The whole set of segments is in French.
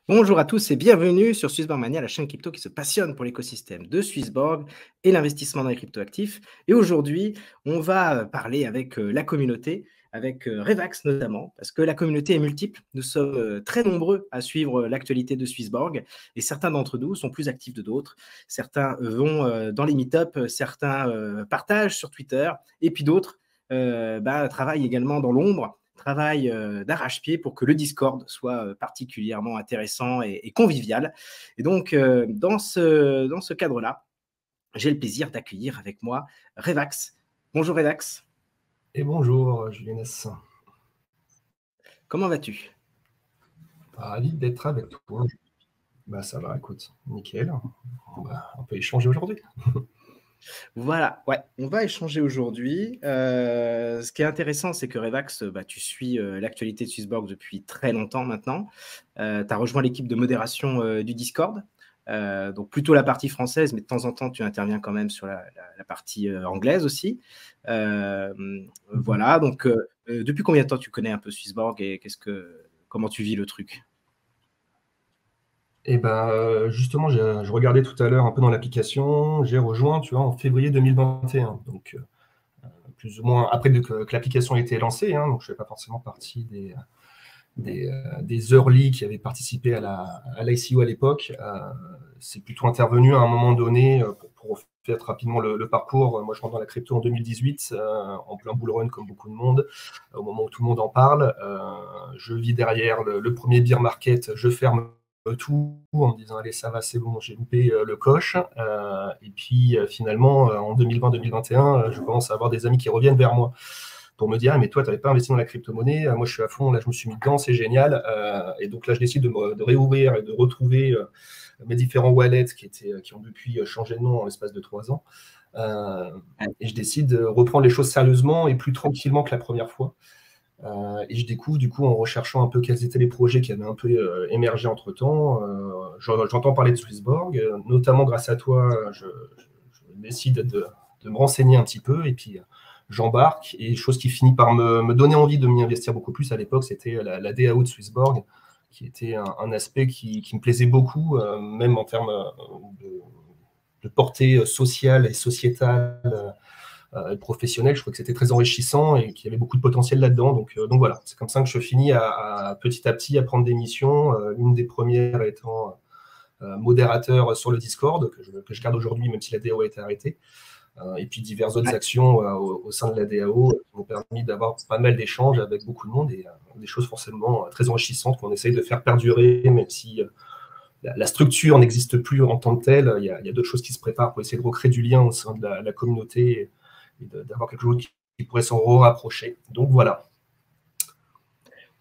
Bonjour à tous et bienvenue sur Swissborg Mania, la chaîne crypto qui se passionne pour l'écosystème de Swissborg et l'investissement dans les cryptoactifs. Et aujourd'hui, on va parler avec la communauté, avec Revax notamment, parce que la communauté est multiple. Nous sommes très nombreux à suivre l'actualité de Swissborg et certains d'entre nous sont plus actifs que d'autres. Certains vont dans les meet-ups, certains partagent sur Twitter et puis d'autres travaillent également dans l'ombre, travail d'arrache-pied pour que le Discord soit particulièrement intéressant et convivial. Et donc, dans ce cadre-là, j'ai le plaisir d'accueillir avec moi Revax. Bonjour Revax. Et bonjour Julien. Comment vas-tu? Ravi d'être avec toi. Ça va, écoute, nickel. On peut échanger aujourd'hui. Voilà, ouais, on va échanger aujourd'hui. Ce qui est intéressant, c'est que Revax, tu suis l'actualité de Swissborg depuis très longtemps maintenant. Tu as rejoint l'équipe de modération du Discord, donc plutôt la partie française, mais de temps en temps, tu interviens quand même sur la partie anglaise aussi. Voilà, donc depuis combien de temps tu connais un peu Swissborg et comment tu vis le truc? Justement, je regardais tout à l'heure un peu dans l'application. J'ai rejoint, tu vois, en février 2021. Donc, plus ou moins après que l'application ait été lancée. Donc, je ne fais pas forcément partie des early qui avaient participé à l'ICO à l'époque. C'est plutôt intervenu à un moment donné pour faire rapidement le parcours. Moi, je rentre dans la crypto en 2018, en plein bull run comme beaucoup de monde, au moment où tout le monde en parle. Je vis derrière le premier bear market, je ferme tout en me disant allez, ça va, c'est bon, j'ai loupé le coche. Et puis finalement, en 2020-2021, je commence à avoir des amis qui reviennent vers moi pour me dire, mais toi, tu n'avais pas investi dans la crypto-monnaie, moi je suis à fond, là je me suis mis dedans, c'est génial. Et donc là, je décide de réouvrir et de retrouver mes différents wallets qui ont depuis changé de nom en l'espace de 3 ans. Et je décide de reprendre les choses sérieusement et plus tranquillement que la première fois. Et je découvre, du coup, en recherchant un peu quels étaient les projets qui avaient un peu émergé entre-temps, j'entends parler de Swissborg, notamment grâce à toi, je décide de me renseigner un petit peu, et puis j'embarque, et chose qui finit par me donner envie de m'y investir beaucoup plus à l'époque, c'était la DAO de Swissborg, qui était un aspect qui me plaisait beaucoup, même en termes de portée sociale et sociétale, professionnel. Je crois que c'était très enrichissant et qu'il y avait beaucoup de potentiel là-dedans. Donc voilà, c'est comme ça que je finis petit à petit à prendre des missions. L'une des premières étant modérateur sur le Discord, que je garde aujourd'hui, même si la DAO a été arrêtée. Et puis diverses autres actions au sein de la DAO qui m'ont permis d'avoir pas mal d'échanges avec beaucoup de monde et des choses forcément très enrichissantes qu'on essaye de faire perdurer, même si la structure n'existe plus en tant que telle. Il y a d'autres choses qui se préparent pour essayer de recréer du lien au sein de la communauté et d'avoir quelque chose qui pourrait s'en rapprocher. Donc voilà.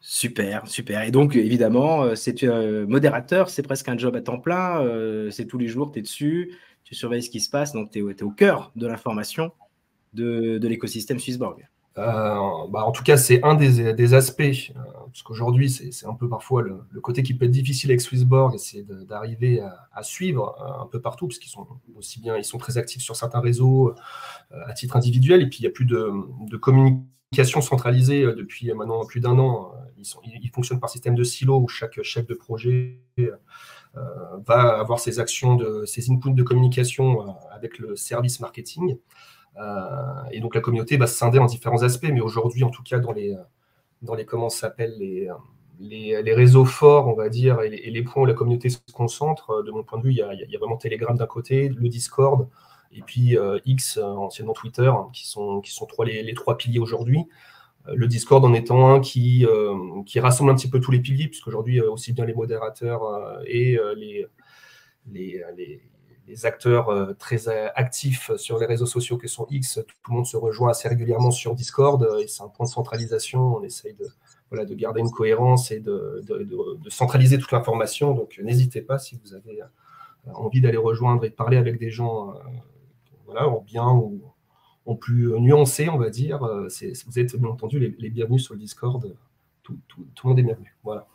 Super, super. Et donc, évidemment, c'est modérateur, c'est presque un job à temps plein, c'est tous les jours, tu es dessus, tu surveilles ce qui se passe, donc tu es au cœur de l'information de l'écosystème Swissborg. En tout cas, c'est un des aspects, parce qu'aujourd'hui, c'est un peu parfois le côté qui peut être difficile avec Swissborg, c'est d'arriver à suivre un peu partout, parce qu'ils sont aussi bien, ils sont très actifs sur certains réseaux à titre individuel, et puis il n'y a plus de communication centralisée depuis maintenant plus d'1 an. Ils fonctionnent par système de silo où chaque chef de projet va avoir ses actions, ses inputs de communication avec le service marketing. Et donc la communauté va se scinder en différents aspects, mais aujourd'hui, en tout cas, dans les comment ça s'appelle, les réseaux forts, on va dire, et les points où la communauté se concentre, de mon point de vue, il y a vraiment Telegram d'un côté, le Discord, et puis X, anciennement Twitter, qui sont les 3 piliers aujourd'hui. Le Discord en étant un qui rassemble un petit peu tous les piliers, puisqu'aujourd'hui, aussi bien les modérateurs et les acteurs très actifs sur les réseaux sociaux que sont X, tout le monde se rejoint assez régulièrement sur Discord, et c'est un point de centralisation. On essaye de garder une cohérence et de centraliser toute l'information. Donc n'hésitez pas si vous avez envie d'aller rejoindre et de parler avec des gens en bien ou en plus nuancés, on va dire. Vous êtes bien entendu les bienvenus sur le Discord. Tout le monde est bienvenu. Voilà.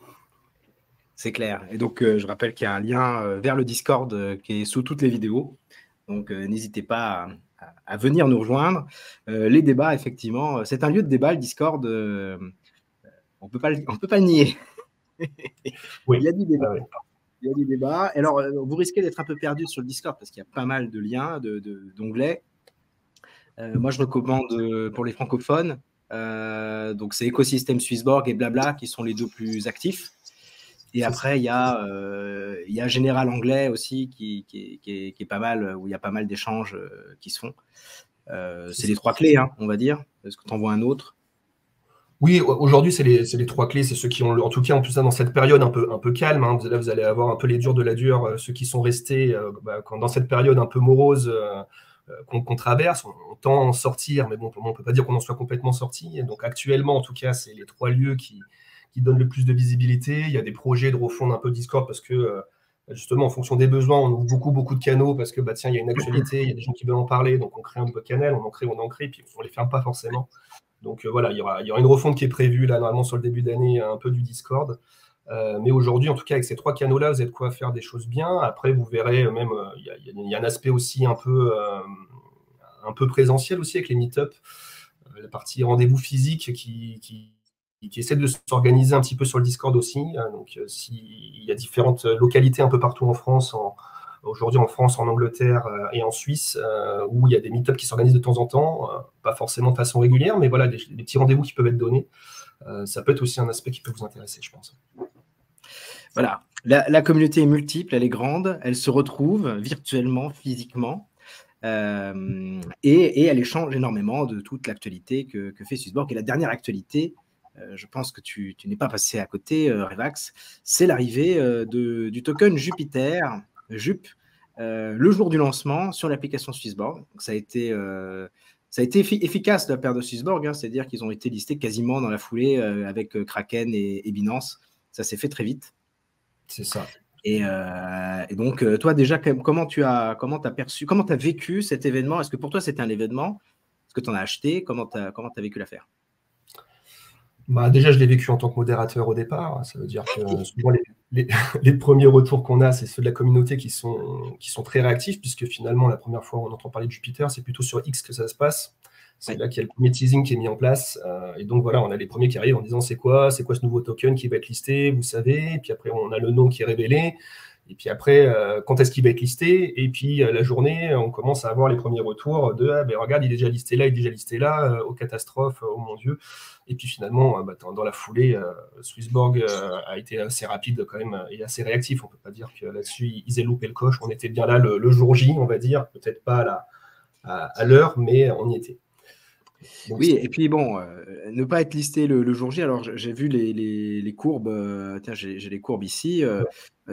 C'est clair. Et donc, je rappelle qu'il y a un lien vers le Discord qui est sous toutes les vidéos. Donc, n'hésitez pas à venir nous rejoindre. Les débats, effectivement, c'est un lieu de débat, le Discord. On peut pas le nier. Il Oui. y a du débat. Ah ouais. Il y a du débat. Alors, vous risquez d'être un peu perdu sur le Discord parce qu'il y a pas mal de liens, d'onglets. Moi, je recommande pour les francophones. Donc, c'est Écosystème Swissborg et Blabla qui sont les deux plus actifs. Et après, il y a Général Anglais aussi qui est pas mal, où il y a pas mal d'échanges qui se font. C'est les trois clés, hein, on va dire. Est-ce que tu en vois un autre? Oui, aujourd'hui, c'est les trois clés. C'est ceux qui ont, en tout cas, en plus, dans cette période un peu calme, hein, là, vous allez avoir un peu les durs de la dure, ceux qui sont restés dans cette période un peu morose qu'on traverse. On tend à en sortir, mais bon, on ne peut pas dire qu'on en soit complètement sorti. Et donc, actuellement, en tout cas, c'est les trois lieux qui donnent le plus de visibilité. Il y a des projets de refondre un peu Discord parce que, justement, en fonction des besoins, on ouvre beaucoup de canaux parce que, tiens, il y a une actualité, il y a des gens qui veulent en parler, donc on crée un nouveau canal, on en crée, puis on ne les ferme pas forcément. Donc voilà, il y aura une refonte qui est prévue là, normalement sur le début d'année, un peu du Discord. Mais aujourd'hui, en tout cas, avec ces trois canaux-là, vous avez de quoi faire des choses bien. Après, vous verrez même, il y a un aspect aussi un peu présentiel aussi avec les meet-up, la partie rendez-vous physique qui essaie de s'organiser un petit peu sur le Discord aussi. Donc, il y a différentes localités un peu partout en France, aujourd'hui en France, en Angleterre et en Suisse, où il y a des meet-up qui s'organisent de temps en temps, pas forcément de façon régulière, mais voilà, des petits rendez-vous qui peuvent être donnés. Ça peut être aussi un aspect qui peut vous intéresser, je pense. Voilà. La communauté est multiple, elle est grande, elle se retrouve virtuellement, physiquement, et elle échange énormément de toute l'actualité que fait Swissborg. Et la dernière actualité, je pense que tu n'es pas passé à côté, Revax, c'est l'arrivée du token Jupiter, JUP, le jour du lancement sur l'application Swissborg. Donc, ça a été efficace de la part de Swissborg, hein, c'est-à-dire qu'ils ont été listés quasiment dans la foulée avec Kraken et Binance. Ça s'est fait très vite. C'est ça. Et donc, toi, déjà, comment tu as perçu, comment tu as vécu cet événement? Est-ce que pour toi, c'était un événement? Est-ce que tu en as acheté? Comment tu as vécu l'affaire? Déjà, je l'ai vécu en tant que modérateur au départ. Ça veut dire que souvent, les premiers retours qu'on a, c'est ceux de la communauté qui sont très réactifs, puisque finalement, la première fois où on entend parler de Jupiter, c'est plutôt sur X que ça se passe. C'est là qu'il y a le premier teasing qui est mis en place. Et donc, voilà, on a les premiers qui arrivent en disant c'est quoi ce nouveau token qui va être listé, vous savez. Et puis après, on a le nom qui est révélé. Et puis après, quand est-ce qu'il va être listé? Et puis la journée, on commence à avoir les premiers retours de regarde, il est déjà listé là, il est déjà listé là, aux catastrophes, oh mon Dieu. Et puis finalement, dans la foulée, Swissborg a été assez rapide quand même et assez réactif. On ne peut pas dire que là-dessus, ils aient loupé le coche. On était bien là le jour J, on va dire. Peut-être pas à l'heure, mais on y était. Donc, oui, et puis bon, ne pas être listé le jour J. Alors, j'ai vu les courbes. Tiens, j'ai les courbes ici.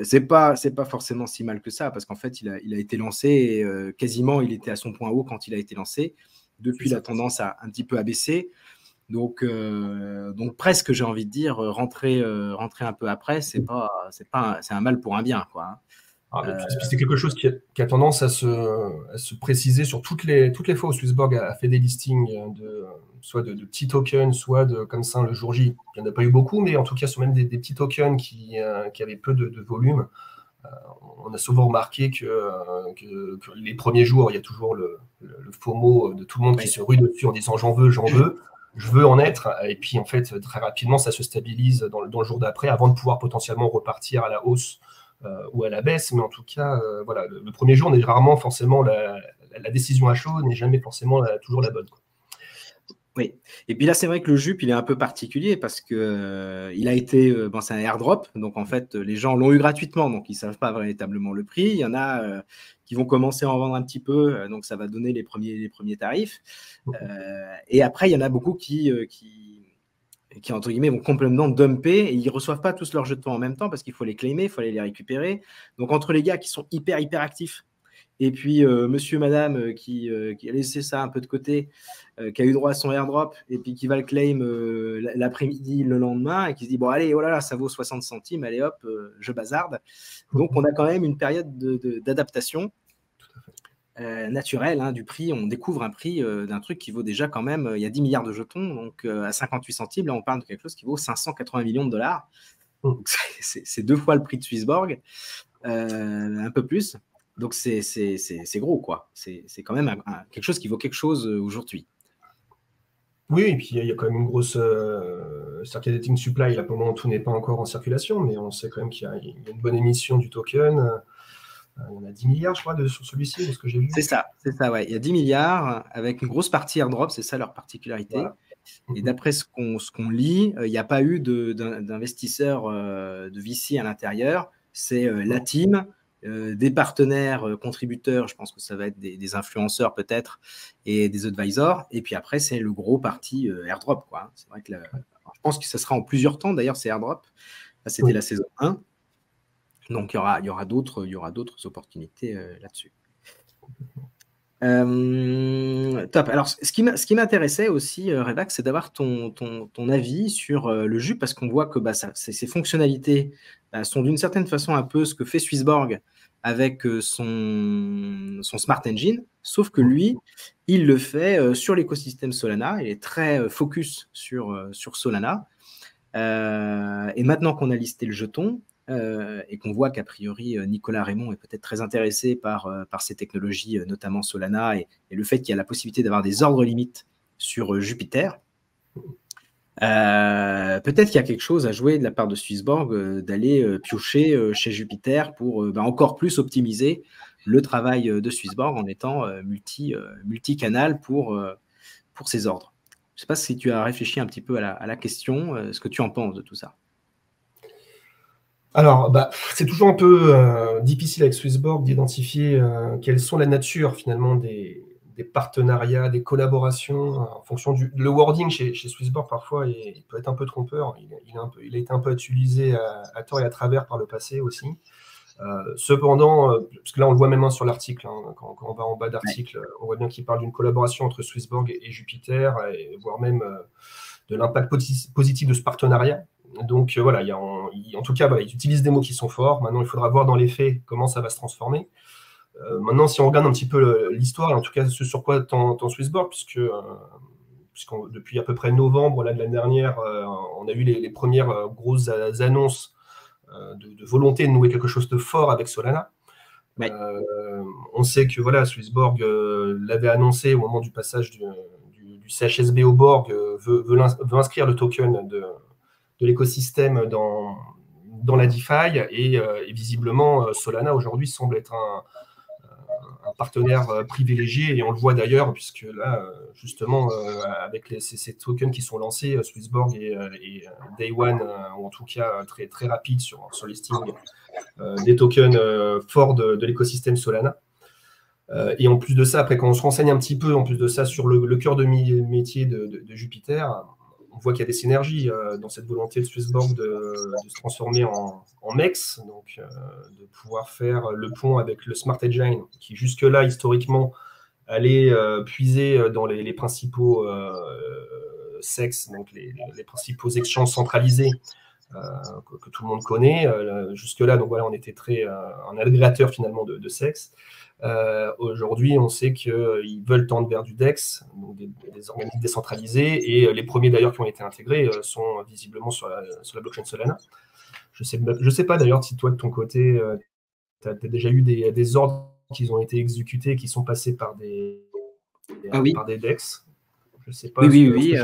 C'est pas forcément si mal que ça, parce qu'en fait, il a été lancé et quasiment, il était à son point haut quand il a été lancé. Depuis, la tendance a un petit peu abaissé. Donc presque, j'ai envie de dire, rentrer un peu après, c'est un mal pour un bien, quoi. C'est quelque chose qui a tendance à se préciser sur toutes les fois où Swissborg a fait des listings soit de petits tokens, soit comme ça le jour J. Il n'y en a pas eu beaucoup, mais en tout cas, ce sont même des petits tokens qui avaient peu de volume. On a souvent remarqué que les premiers jours, il y a toujours le FOMO de tout le monde qui se rue dessus en disant j'en veux, je veux en être. Et puis en fait, très rapidement, ça se stabilise dans le jour d'après avant de pouvoir potentiellement repartir à la hausse ou à la baisse. Mais en tout cas, voilà, le premier jour n'est rarement forcément la décision à chaud, n'est jamais forcément toujours la bonne, quoi. Oui, et puis là, c'est vrai que le JUP, il est un peu particulier parce que il a été, c'est un airdrop, donc en fait, les gens l'ont eu gratuitement, donc ils ne savent pas véritablement le prix. Il y en a qui vont commencer à en vendre un petit peu, donc ça va donner les premiers tarifs. Et après, il y en a beaucoup qui entre guillemets, vont complètement dumper et ils ne reçoivent pas tous leurs jetons en même temps parce qu'il faut les claimer, il faut aller les récupérer. Donc, entre les gars qui sont hyper actifs et puis monsieur, madame qui a laissé ça un peu de côté, qui a eu droit à son airdrop et puis qui va le claim l'après-midi, le lendemain et qui se dit bon, allez, oh là là, ça vaut 60 centimes, allez hop, je bazarde. Donc, on a quand même une période d'adaptation naturel, hein, du prix. On découvre un prix d'un truc qui vaut déjà quand même, il y a 10 milliards de jetons, donc à 58 centimes, là on parle de quelque chose qui vaut 580 millions de dollars. Donc, c'est 2 fois le prix de Swissborg, un peu plus. Donc c'est gros, quoi. C'est quand même quelque chose qui vaut quelque chose aujourd'hui. Oui, et puis il y a quand même une grosse circulating supply, là, pour le moment, tout n'est pas encore en circulation, mais on sait quand même qu'il y a une bonne émission du token. Il y en a 10 milliards, je crois, sur celui-ci, de ce que j'ai vu. C'est ça, ouais. Il y a 10 milliards avec une grosse partie airdrop, c'est ça leur particularité. Voilà. Et d'après ce qu'on lit, il n'y a pas eu d'investisseurs de VC à l'intérieur. C'est la team, des partenaires contributeurs, je pense que ça va être des influenceurs peut-être, et des advisors. Et puis après, c'est le gros parti airdrop, quoi. C'est vrai que je pense que ça sera en plusieurs temps, d'ailleurs, c'est airdrop. Là, c'était la saison 1. Donc, il y aura d'autres opportunités là-dessus. Top. Alors, ce qui m'intéressait aussi, Revax, c'est d'avoir ton avis sur le Jup, parce qu'on voit que ces fonctionnalités sont d'une certaine façon un peu ce que fait Swissborg avec son Smart Engine, sauf que lui, il le fait sur l'écosystème Solana. Il est très focus sur Solana. Et maintenant qu'on a listé le jeton, et qu'on voit qu'a priori Nicolas Raymond est peut-être très intéressé par ces technologies, notamment Solana, et le fait qu'il y a la possibilité d'avoir des ordres limites sur Jupiter. Peut-être qu'il y a quelque chose à jouer de la part de Swissborg, d'aller piocher chez Jupiter pour encore plus optimiser le travail de Swissborg en étant multicanal pour ces ordres. Je ne sais pas si tu as réfléchi un petit peu à la question, ce que tu en penses de tout ça. Alors, c'est toujours un peu difficile avec Swissborg d'identifier quelles sont la nature finalement des partenariats, des collaborations, en fonction le wording chez Swissborg parfois il peut être un peu trompeur. Il a été un peu utilisé à tort et à travers par le passé aussi. Cependant, parce que là on le voit même sur l'article, quand on va en bas d'article, on voit bien qu'il parle d'une collaboration entre Swissborg et Jupiter, et voire même de l'impact positif de ce partenariat. Donc voilà, en tout cas, ils utilisent des mots qui sont forts. Maintenant, il faudra voir dans les faits comment ça va se transformer. Maintenant, si on regarde un petit peu l'histoire, et en tout cas ce sur quoi tend Swissborg, puisque depuis à peu près novembre de l'année dernière, on a eu les premières grosses annonces de volonté de nouer quelque chose de fort avec Solana. Ouais. On sait que voilà, Swissborg l'avait annoncé au moment du passage du CHSB au Borg, veut inscrire le token de l'écosystème dans la DeFi, et visiblement Solana aujourd'hui semble être un partenaire privilégié, et on le voit d'ailleurs puisque là justement avec ces tokens qui sont lancés, Swissborg et Day One, ou en tout cas très, très rapide sur listing des tokens forts de l'écosystème Solana. Et en plus de ça, après quand on se renseigne un petit peu en plus de ça sur le cœur de métier de Jupiter, on voit qu'il y a des synergies dans cette volonté de Swissborg de se transformer en MEX, donc de pouvoir faire le pont avec le Smart Engine, qui jusque-là, historiquement, allait puiser dans les principaux SEX, donc les principaux exchanges centralisés que tout le monde connaît. Jusque-là, donc voilà, on était un agrégateur finalement de SEX. Aujourd'hui, on sait qu'ils veulent tendre vers du DEX, donc des organismes décentralisés, et les premiers d'ailleurs qui ont été intégrés sont visiblement sur la blockchain Solana. Je sais pas d'ailleurs si toi de ton côté, tu as déjà eu des ordres qui ont été exécutés, qui sont passés par des DEX. Je sais pas. Oui.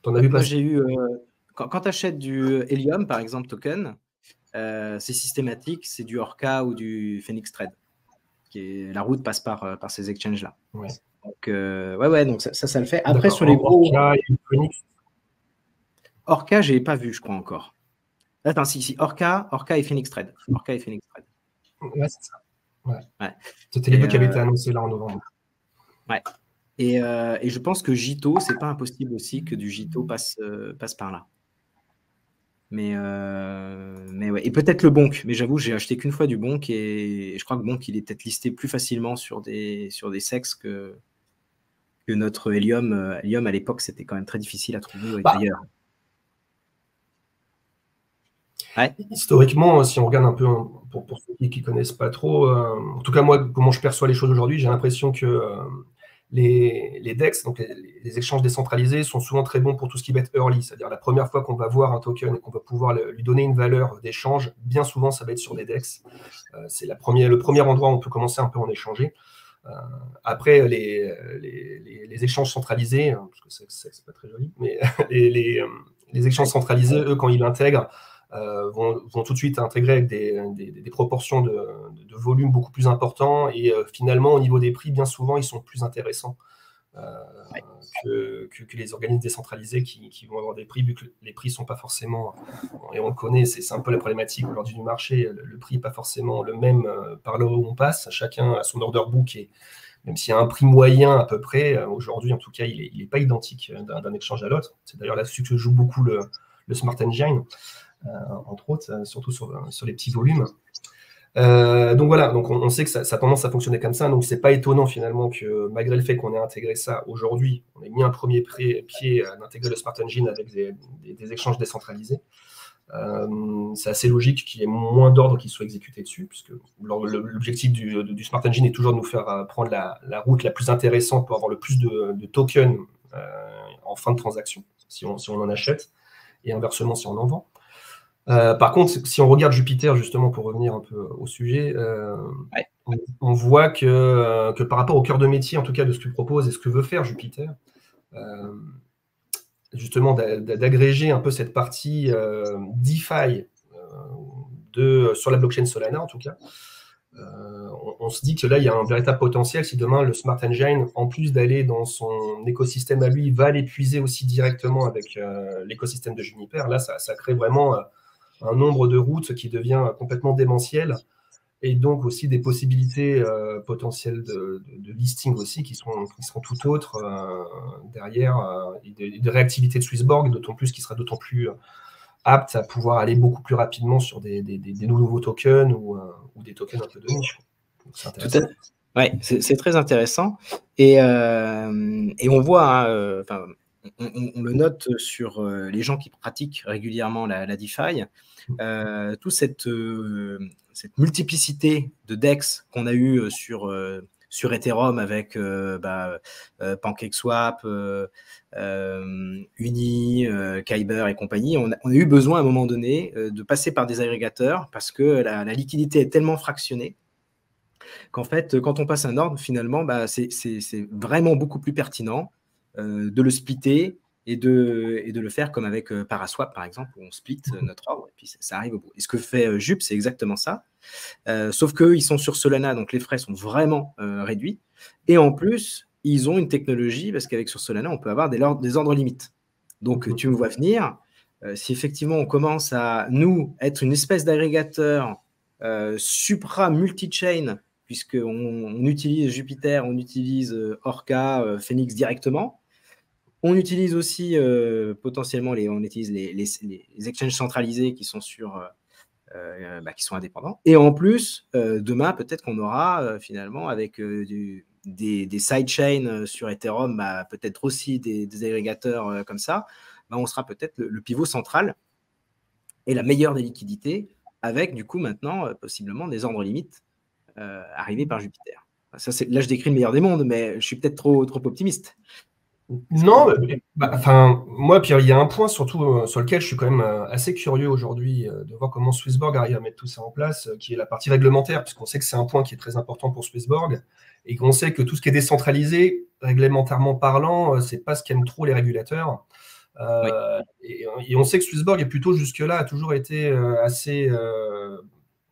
T'en as vu passer? J'ai eu quand tu achètes du Helium, par exemple, token. C'est systématique, c'est du Orca ou du Phoenix Trade. La route passe par ces exchanges-là. Ouais. Donc ça le fait. Après, sur les gros... Orca, je n'ai pas vu, je crois, encore. Attends, si, Orca et Phoenix Trade. Ouais, c'est ça. Ouais. C'était les deux qui avaient été annoncés là en novembre. Ouais. Et je pense que Jito, c'est pas impossible aussi que du Jito passe par là. Mais ouais. Et peut-être le Bonk, mais j'avoue, j'ai acheté qu'une fois du Bonk, et je crois que Bonk, il est peut-être listé plus facilement sur des SEX que notre Helium. Helium, à l'époque, c'était quand même très difficile à trouver ailleurs. Ouais. Historiquement, si on regarde un peu, pour ceux qui ne connaissent pas trop, en tout cas moi, comment je perçois les choses aujourd'hui, j'ai l'impression que les DEX, donc les échanges décentralisés, sont souvent très bons pour tout ce qui va être early, c'est-à-dire la première fois qu'on va voir un token et qu'on va pouvoir lui donner une valeur d'échange, bien souvent ça va être sur des DEX. C'est le premier endroit où on peut commencer un peu à en échanger. Après, les échanges centralisés, parce que c'est pas très joli, mais les échanges centralisés, eux, quand ils l'intègrent, vont tout de suite intégrer avec des proportions de volume beaucoup plus importants. Et finalement, au niveau des prix, bien souvent, ils sont plus intéressants que les organismes décentralisés qui vont avoir des prix, vu que les prix ne sont pas forcément, et on le connaît, c'est un peu la problématique aujourd'hui du marché, le prix n'est pas forcément le même par là où on passe. Chacun a son order book, et même s'il y a un prix moyen à peu près, aujourd'hui en tout cas, il n'est pas identique d'un exchange à l'autre. C'est d'ailleurs là-dessus que joue beaucoup le Smart Engine, entre autres, surtout sur les petits volumes. Donc voilà, donc on sait que ça a tendance à fonctionner comme ça, donc c'est pas étonnant finalement que malgré le fait qu'on ait intégré ça aujourd'hui, on ait mis un premier pied d'intégrer le Smart Engine avec des échanges décentralisés. C'est assez logique qu'il y ait moins d'ordres qui soient exécutés dessus, puisque l'objectif du Smart Engine est toujours de nous faire prendre la route la plus intéressante pour avoir le plus de tokens en fin de transaction, si on en achète, et inversement si on en vend. Par contre, si on regarde Jupiter, justement, pour revenir un peu au sujet, on voit que par rapport au cœur de métier, en tout cas de ce que propose et ce que veut faire Jupiter, justement d'agréger un peu cette partie DeFi sur la blockchain Solana, en tout cas, on se dit que là, il y a un véritable potentiel si demain le Smart Engine, en plus d'aller dans son écosystème à lui, va aller puiser aussi directement avec l'écosystème de Juniper. Là, ça crée vraiment un nombre de routes qui devient complètement démentiel, et donc aussi des possibilités potentielles de listing aussi qui seront tout autres derrière, et de réactivité de Swissborg, d'autant plus qui sera d'autant plus apte à pouvoir aller beaucoup plus rapidement sur des nouveaux tokens ou des tokens un peu de niche. C'est intéressant. Ouais, c'est très intéressant, et on voit, on le note sur les gens qui pratiquent régulièrement la DeFi, toute cette multiplicité de DEX qu'on a eu sur Ethereum avec PancakeSwap, Uni, Kyber et compagnie. On a eu besoin à un moment donné de passer par des agrégateurs parce que la liquidité est tellement fractionnée qu'en fait, quand on passe un ordre, finalement, c'est vraiment beaucoup plus pertinent de le splitter et de le faire comme avec Paraswap, par exemple, où on split notre ordre et puis ça arrive au bout. Et ce que fait Jup, c'est exactement ça. Sauf qu'eux, ils sont sur Solana, donc les frais sont vraiment réduits. Et en plus, ils ont une technologie, parce qu'avec sur Solana, on peut avoir des ordres limites. Donc, tu me vois venir. Si effectivement, on commence à, nous, être une espèce d'agrégateur supra-multi-chain, puisqu'on utilise Jupiter, on utilise Orca, Phoenix directement. On utilise aussi potentiellement on utilise les exchanges centralisés qui sont qui sont indépendants. Et en plus, demain, peut-être qu'on aura finalement avec des sidechains sur Ethereum, peut-être aussi des agrégateurs comme ça, on sera peut-être le pivot central et la meilleure des liquidités avec du coup maintenant possiblement des ordres limites arrivés par Jupiter. Ça, là, je décris le meilleur des mondes, mais je suis peut-être trop optimiste. Non, moi, Pierre, il y a un point surtout sur lequel je suis quand même assez curieux aujourd'hui de voir comment Swissborg arrive à mettre tout ça en place, qui est la partie réglementaire, puisqu'on sait que c'est un point qui est très important pour Swissborg, et qu'on sait que tout ce qui est décentralisé, réglementairement parlant, c'est pas ce qu'aiment trop les régulateurs. Oui. Et on sait que Swissborg est plutôt jusque-là, a toujours été assez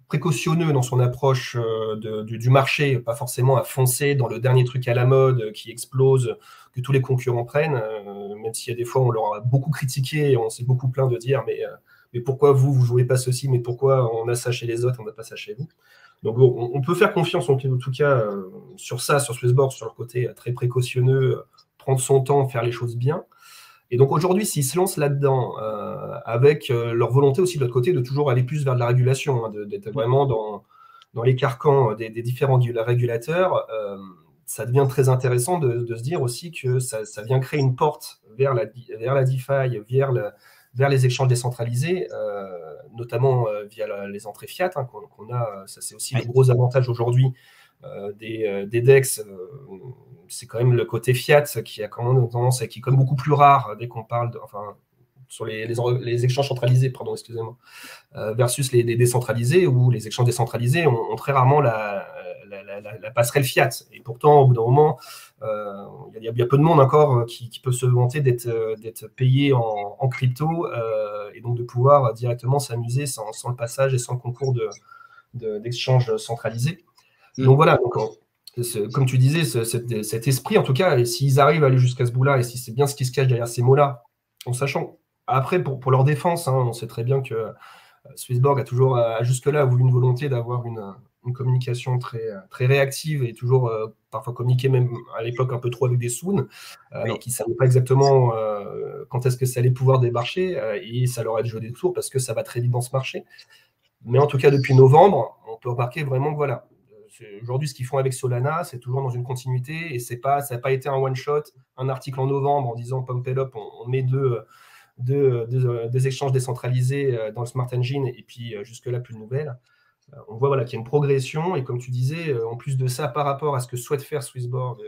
précautionneux dans son approche du marché, pas forcément à foncer dans le dernier truc à la mode qui explose, que tous les concurrents prennent, même s'il y a des fois on leur a beaucoup critiqué et on s'est beaucoup plaint de dire mais pourquoi vous jouez pas ceci, mais pourquoi on a ça chez les autres, on n'a pas ça chez vous. Donc on peut faire confiance en tout cas sur ça, sur Swissborg, sur leur côté très précautionneux, prendre son temps, faire les choses bien. Et donc aujourd'hui, s'ils se lancent là-dedans, avec leur volonté aussi de l'autre côté de toujours aller plus vers de la régulation, d'être vraiment dans les carcans des différents régulateurs, ça devient très intéressant de se dire aussi que ça vient créer une porte vers la DeFi, vers les échanges décentralisés, notamment via les entrées fiat qu'on a. Ça, c'est aussi le gros avantage aujourd'hui des DEX. C'est quand même le côté fiat qui a quand même tendance et qui est quand même beaucoup plus rare dès qu'on parle sur les échanges centralisés, versus les décentralisés, où les échanges décentralisés ont très rarement la la passerelle fiat. Et pourtant, au bout d'un moment, il y a peu de monde encore qui peut se vanter d'être payé en crypto et donc de pouvoir directement s'amuser sans le passage et sans le concours d'exchange centralisé. Donc voilà, donc, comme tu disais, cet esprit, en tout cas, et s'ils arrivent à aller jusqu'à ce bout-là, et si c'est bien ce qui se cache derrière ces mots-là, en sachant, après, pour leur défense, on sait très bien que Swissborg a toujours, jusque-là, voulu une volonté d'avoir une communication très, très réactive et toujours parfois communiquer même à l'époque un peu trop avec des soons, alors qu'ils ne savaient pas exactement quand est-ce que ça allait pouvoir démarcher, et ça leur a joué des tours parce que ça va très vite dans ce marché. Mais en tout cas, depuis novembre, on peut remarquer vraiment que voilà, aujourd'hui, ce qu'ils font avec Solana, c'est toujours dans une continuité et ça n'a pas été un one-shot, un article en novembre en disant Pump it up, on met des échanges décentralisés dans le Smart Engine et puis jusque-là, plus de nouvelles. On voit voilà, qu'il y a une progression et comme tu disais, en plus de ça, par rapport à ce que souhaite faire Swissborg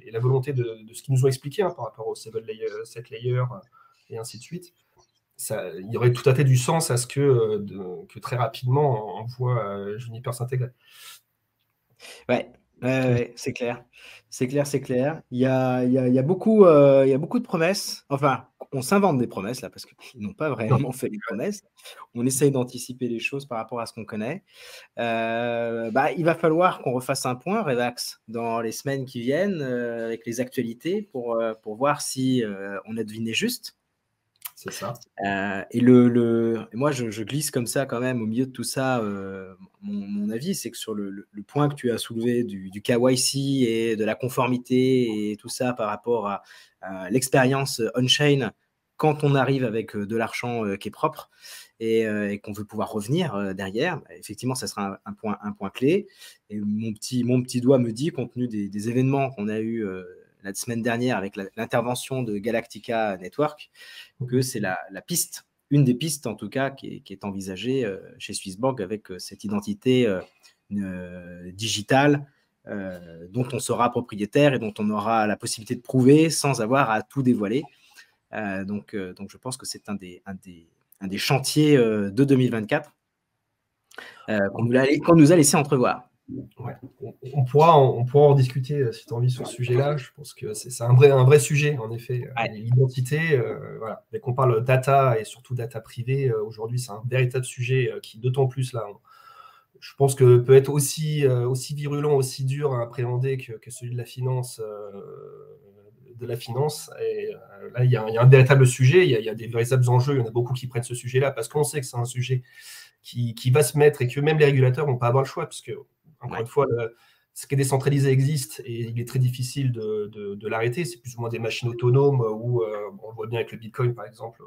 et la volonté de ce qu'ils nous ont expliqué par rapport au 7 layer et ainsi de suite, il y aurait tout à fait du sens à ce que très rapidement on voit Juniper s'intégrer. Ouais, c'est clair. C'est clair, c'est clair. Il y a beaucoup de promesses. Enfin, on s'invente des promesses là parce qu'ils n'ont pas vraiment fait les promesses. On essaye d'anticiper les choses par rapport à ce qu'on connaît. Il va falloir qu'on refasse un point, Revax, dans les semaines qui viennent avec les actualités pour voir si on a deviné juste. C'est ça. Et moi, je glisse comme ça quand même au milieu de tout ça. Mon avis, c'est que sur le point que tu as soulevé du KYC et de la conformité et tout ça par rapport à l'expérience on-chain, quand on arrive avec de l'argent qui est propre et qu'on veut pouvoir revenir derrière, effectivement, ça sera un point clé. Et mon petit doigt me dit, compte tenu des événements qu'on a eus la semaine dernière avec l'intervention de Galactica Network, que c'est la piste, une des pistes en tout cas qui est envisagée chez Swissborg avec cette identité digitale dont on sera propriétaire et dont on aura la possibilité de prouver sans avoir à tout dévoiler. Donc je pense que c'est un des chantiers de 2024 qu'on nous a laissé entrevoir. Ouais. On pourra en discuter si tu as envie sur ce sujet-là. Je pense que c'est un vrai sujet, en effet. L'identité, voilà. Dès qu'on parle data et surtout data privée, aujourd'hui, c'est un véritable sujet qui, d'autant plus, là, je pense que peut être aussi virulent, aussi dur à appréhender que celui de la finance. Et là, il y a un véritable sujet, il y a des véritables enjeux. Il y en a beaucoup qui prennent ce sujet-là parce qu'on sait que c'est un sujet qui va se mettre et que même les régulateurs vont pas avoir le choix, parce que encore une fois, ce qui est décentralisé existe et il est très difficile de l'arrêter. C'est plus ou moins des machines autonomes où on le voit bien avec le Bitcoin, par exemple,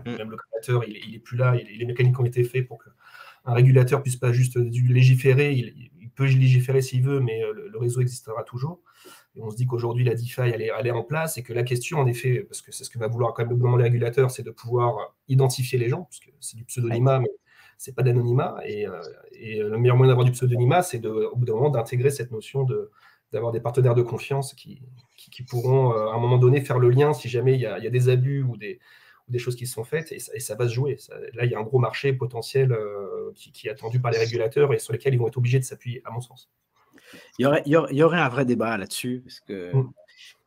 même le créateur, il n'est plus là. Les mécaniques ont été faites pour qu'un régulateur puisse pas juste légiférer. Il peut légiférer s'il veut, mais le réseau existera toujours. Et on se dit qu'aujourd'hui, la DeFi, elle est en place et que la question, en effet, parce que c'est ce que va vouloir quand même le gouvernement, les régulateurs, c'est de pouvoir identifier les gens, parce que c'est du pseudonymat, mais c'est pas d'anonymat. Et le meilleur moyen d'avoir du pseudonymat, c'est au bout d'un moment d'intégrer cette notion d'avoir des partenaires de confiance qui pourront, à un moment donné, faire le lien si jamais il y a des abus ou des choses qui sont faites, et ça va se jouer. Là, il y a un gros marché potentiel qui est attendu par les régulateurs et sur lesquels ils vont être obligés de s'appuyer, à mon sens. Il y aurait un vrai débat là-dessus, parce que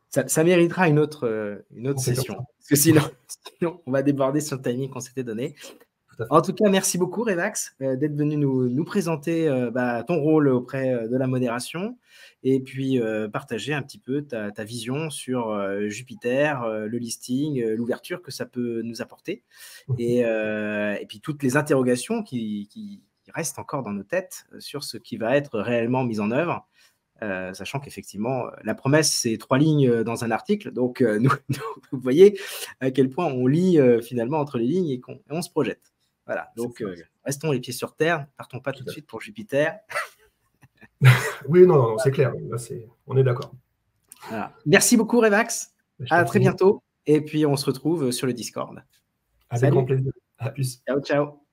ça méritera une autre session. Parce que sinon, on va déborder sur le timing qu'on s'était donné. En tout cas, merci beaucoup, Revax, d'être venu nous présenter ton rôle auprès de la modération et puis partager un petit peu ta vision sur Jupiter, le listing, l'ouverture que ça peut nous apporter et puis toutes les interrogations qui restent encore dans nos têtes sur ce qui va être réellement mis en œuvre. Sachant qu'effectivement, la promesse, c'est 3 lignes dans un article. Donc, vous voyez à quel point on lit finalement entre les lignes et on se projette. Voilà, donc restons les pieds sur terre, partons pas tout de suite pour Jupiter. Oui, non, c'est clair, là, on est d'accord. Voilà. Merci beaucoup, Revax. À très bientôt. Et puis, on se retrouve sur le Discord. Avec grand plaisir. À plus. Ciao, ciao.